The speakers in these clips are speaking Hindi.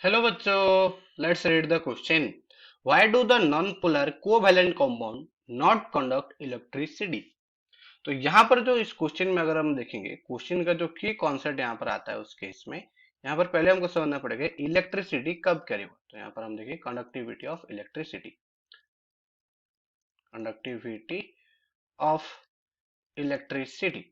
हेलो बच्चों, let's read the question. Why do the non polar covalent compound not conduct electricity? तो यहाँ पर जो इस क्वेश्चन में अगर हम देखेंगे, क्वेश्चन का जो की कॉन्सेप्ट यहाँ पर आता है उस केस में, यहाँ पर पहले हमको समझना पड़ेगा इलेक्ट्रिसिटी कब कैरी हुआ। तो यहाँ पर हम देखेंगे conductivity of electricity, conductivity of electricity.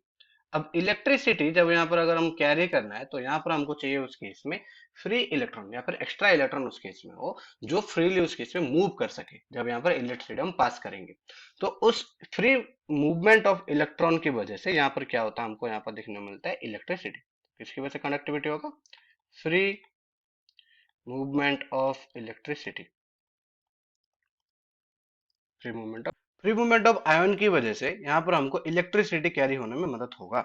अब इलेक्ट्रिसिटी जब यहाँ पर अगर हम कैरी करना है तो यहाँ पर हमको चाहिए उस केस में फ्री इलेक्ट्रॉन या फिर एक्स्ट्रा इलेक्ट्रॉन उस केस में हो जो फ्रीली उस केस में मूव कर सके जब यहाँ पर इलेक्ट्रिसिटी हम पास करेंगे। तो उस फ्री मूवमेंट ऑफ इलेक्ट्रॉन की वजह से यहाँ पर क्या होता है, हमको यहाँ पर देखने को मिलता है इलेक्ट्रिसिटी। किसकी वजह से कंडक्टिविटी होगा? Free movement of electricity, free movement of ion की वजह से यहाँ पर हमको इलेक्ट्रिसिटी कैरी होने में मदद होगा।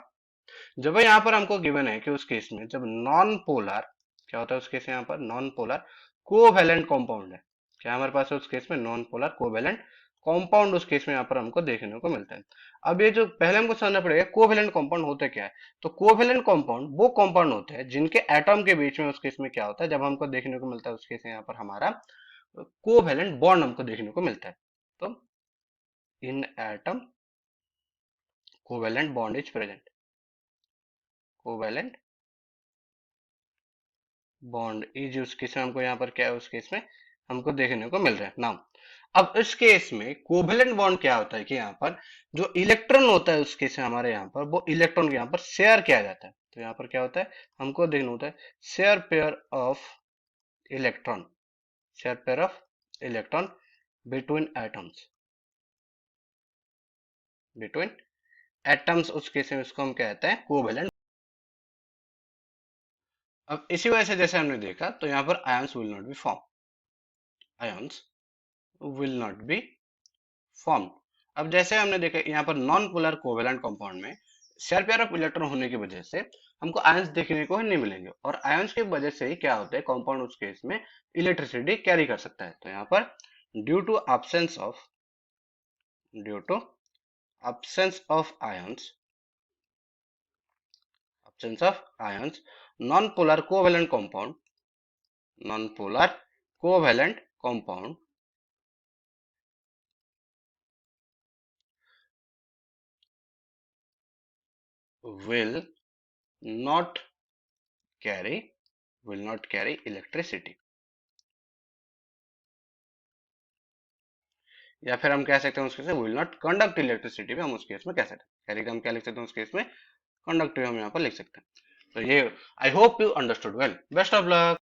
जब यहाँ पर हमको गिवन है कि उस केस में जब नॉन पोलर, क्या होता है उस केस में, यहाँ पर नॉन पोलर कोवैलेंट कंपाउंड है, क्या हमारे पास है उस केस में नॉन पोलर कोवैलेंट कंपाउंड, उस केस में यहाँ पर हमको देखने को मिलता है। अब ये जो पहले हमको समझना पड़ेगा कोवैलेंट कंपाउंड होते क्या है। तो कोवैलेंट कंपाउंड वो कंपाउंड होते हैं जिनके एटम के बीच में उस केस में क्या होता है, जब हमको देखने को मिलता है उस केस में यहाँ पर हमारा कोवैलेंट बॉन्ड हमको देखने को मिलता है। तो in atom covalent bond is present, covalent bond is उस केस में हमको यहाँ पर क्या है उस केस में हमको देखने को मिल रहा है नाउ। अब इस केस में कोवैलेंट बॉन्ड क्या होता है कि यहाँ पर जो इलेक्ट्रॉन होता है उस केस में हमारे यहाँ पर वो इलेक्ट्रॉन को यहाँ पर शेयर किया जाता है। तो यहाँ पर क्या होता है, हमको देखना होता है share pair of electron, share pair of electron between atoms, between atoms, उस केस में उसको हम कहते हैं कोवैलेंट। अब इसी वजह से जैसे हमने देखा तो यहाँ पर ions will not be form, ions will not be form. अब जैसे हमने देखा यहाँ पर नॉन पोलर कोवैलेंट कंपाउंड में शेयर पेयर ऑफ इलेक्ट्रॉन होने की वजह से हमको आयंस देखने को ही नहीं मिलेंगे, और आयंस की वजह से ही क्या होता है कंपाउंड उस केस में इलेक्ट्रिसिटी कैरी कर सकता है। तो यहाँ पर due to absence of, due to absence of ions, absence of ions, non polar covalent compound, non polar covalent compound will not carry, will not carry electricity। या फिर हम कह सकते हैं उस केस में विल नॉट कंडक्ट इलेक्ट्रिसिटी, भी हम उस केस में कह सकते हैं, कैरी का हम क्या लिख सकते हैं उस केस में, कंडक्टिव हम यहाँ पर लिख सकते हैं। तो ये I hope you understood well, best of luck.